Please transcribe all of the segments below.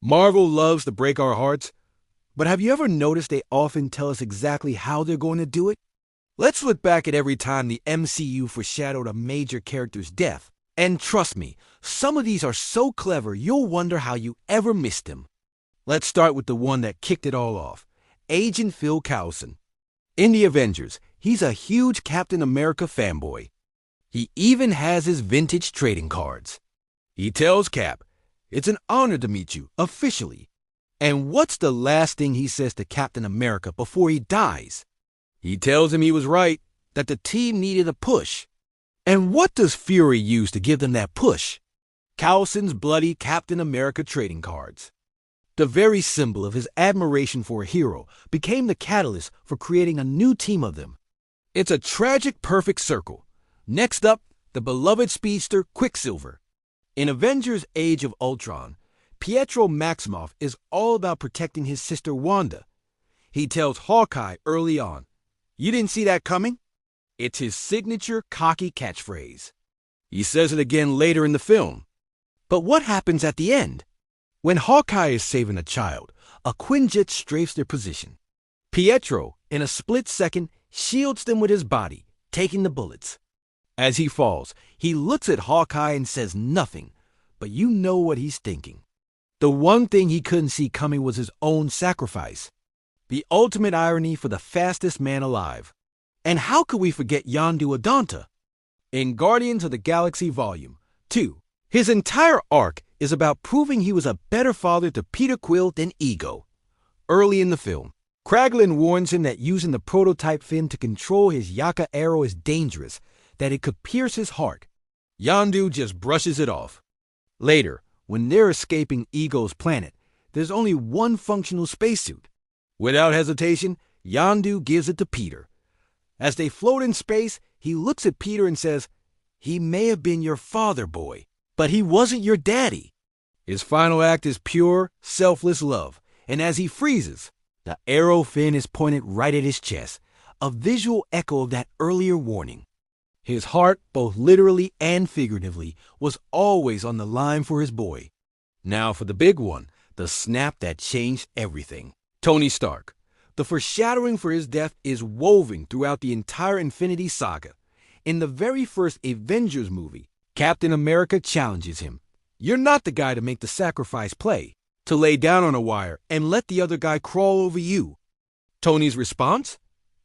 Marvel loves to break our hearts, but have you ever noticed they often tell us exactly how they're going to do it? Let's look back at every time the MCU foreshadowed a major character's death. And trust me, some of these are so clever you'll wonder how you ever missed them. Let's start with the one that kicked it all off, Agent Phil Coulson. In the Avengers, he's a huge Captain America fanboy. He even has his vintage trading cards. He tells Cap, "It's an honor to meet you, officially." And what's the last thing he says to Captain America before he dies? He tells him he was right, that the team needed a push. And what does Fury use to give them that push? Coulson's bloody Captain America trading cards. The very symbol of his admiration for a hero became the catalyst for creating a new team of them. It's a tragic perfect circle. Next up, the beloved speedster Quicksilver. In Avengers Age of Ultron, Pietro Maximoff is all about protecting his sister Wanda. He tells Hawkeye early on, "You didn't see that coming?" It's his signature cocky catchphrase. He says it again later in the film. But what happens at the end? When Hawkeye is saving a child, a Quinjet strafes their position. Pietro, in a split second, shields them with his body, taking the bullets. As he falls, he looks at Hawkeye and says nothing, but you know what he's thinking. The one thing he couldn't see coming was his own sacrifice. The ultimate irony for the fastest man alive. And how could we forget Yondu Adonta? In Guardians of the Galaxy Volume 2, his entire arc is about proving he was a better father to Peter Quill than Ego. Early in the film, Kraglin warns him that using the prototype fin to control his Yaka arrow is dangerous, that it could pierce his heart. Yondu just brushes it off. Later, when they're escaping Ego's planet, there's only one functional spacesuit. Without hesitation, Yondu gives it to Peter. As they float in space, he looks at Peter and says, "He may have been your father, boy, but he wasn't your daddy." His final act is pure, selfless love, and as he freezes, the arrow fin is pointed right at his chest, a visual echo of that earlier warning. His heart, both literally and figuratively, was always on the line for his boy. Now for the big one, the snap that changed everything. Tony Stark. The foreshadowing for his death is woven throughout the entire Infinity Saga. In the very first Avengers movie, Captain America challenges him. "You're not the guy to make the sacrifice play, to lay down on a wire and let the other guy crawl over you." Tony's response?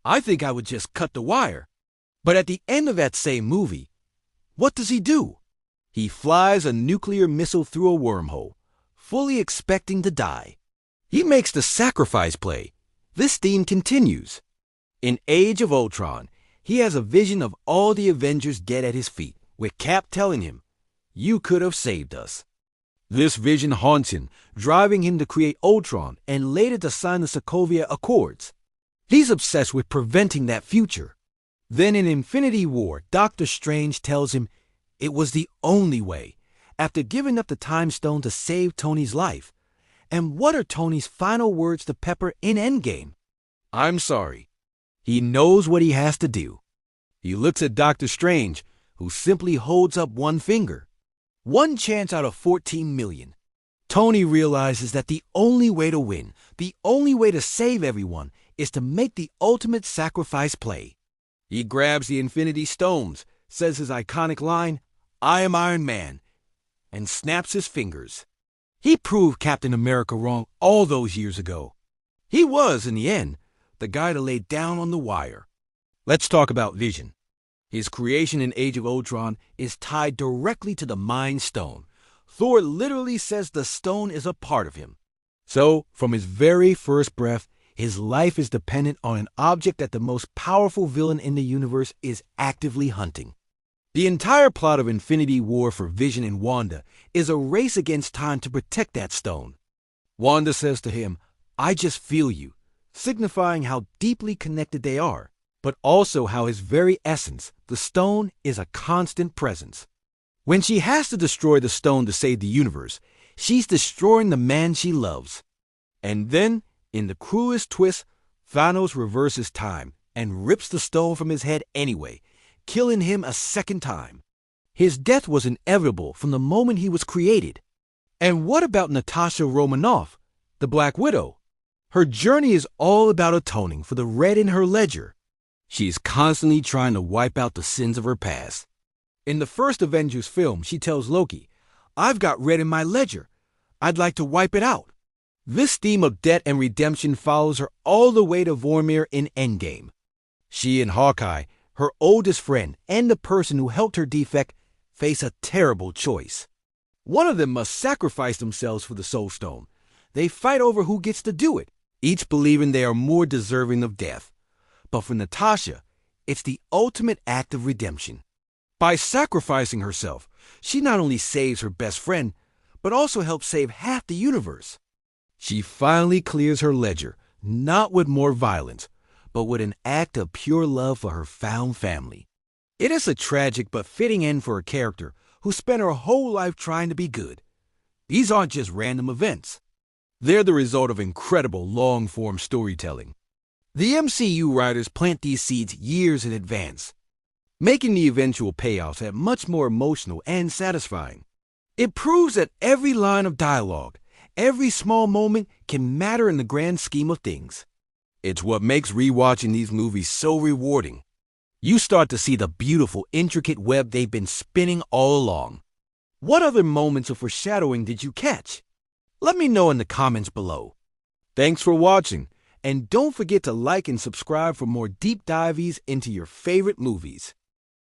"I think I would just cut the wire." But at the end of that same movie, what does he do? He flies a nuclear missile through a wormhole, fully expecting to die. He makes the sacrifice play. This theme continues. In Age of Ultron, he has a vision of all the Avengers dead at his feet, with Cap telling him, "You could have saved us." This vision haunts him, driving him to create Ultron and later to sign the Sokovia Accords. He's obsessed with preventing that future. Then in Infinity War, Doctor Strange tells him it was the only way, after giving up the Time Stone to save Tony's life. And what are Tony's final words to Pepper in Endgame? "I'm sorry." He knows what he has to do. He looks at Doctor Strange, who simply holds up one finger. One chance out of 14 million. Tony realizes that the only way to win, the only way to save everyone, is to make the ultimate sacrifice play. He grabs the Infinity Stones, says his iconic line, "I am Iron Man," and snaps his fingers. He proved Captain America wrong all those years ago. He was, in the end, the guy to lay down on the wire. Let's talk about Vision. His creation in Age of Ultron is tied directly to the Mind Stone. Thor literally says the stone is a part of him. So, from his very first breath, his life is dependent on an object that the most powerful villain in the universe is actively hunting. The entire plot of Infinity War for Vision and Wanda is a race against time to protect that stone. Wanda says to him, "I just feel you," signifying how deeply connected they are, but also how his very essence, the stone, is a constant presence. When she has to destroy the stone to save the universe, she's destroying the man she loves. And then, in the cruelest twist, Thanos reverses time and rips the stone from his head anyway, killing him a second time. His death was inevitable from the moment he was created. And what about Natasha Romanoff, the Black Widow? Her journey is all about atoning for the red in her ledger. She is constantly trying to wipe out the sins of her past. In the first Avengers film, she tells Loki, "I've got red in my ledger. I'd like to wipe it out." This theme of debt and redemption follows her all the way to Vormir in Endgame. She and Hawkeye, her oldest friend and the person who helped her defect, face a terrible choice. One of them must sacrifice themselves for the Soul Stone. They fight over who gets to do it, each believing they are more deserving of death. But for Natasha, it's the ultimate act of redemption. By sacrificing herself, she not only saves her best friend, but also helps save half the universe. She finally clears her ledger, not with more violence, but with an act of pure love for her found family. It is a tragic but fitting end for a character who spent her whole life trying to be good. These aren't just random events. They're the result of incredible long-form storytelling. The MCU writers plant these seeds years in advance, making the eventual payoffs that much more emotional and satisfying. It proves that every line of dialogue, every small moment can matter in the grand scheme of things. It's what makes rewatching these movies so rewarding. You start to see the beautiful, intricate web they've been spinning all along. What other moments of foreshadowing did you catch? Let me know in the comments below. Thanks for watching, and don't forget to like and subscribe for more deep dives into your favorite movies.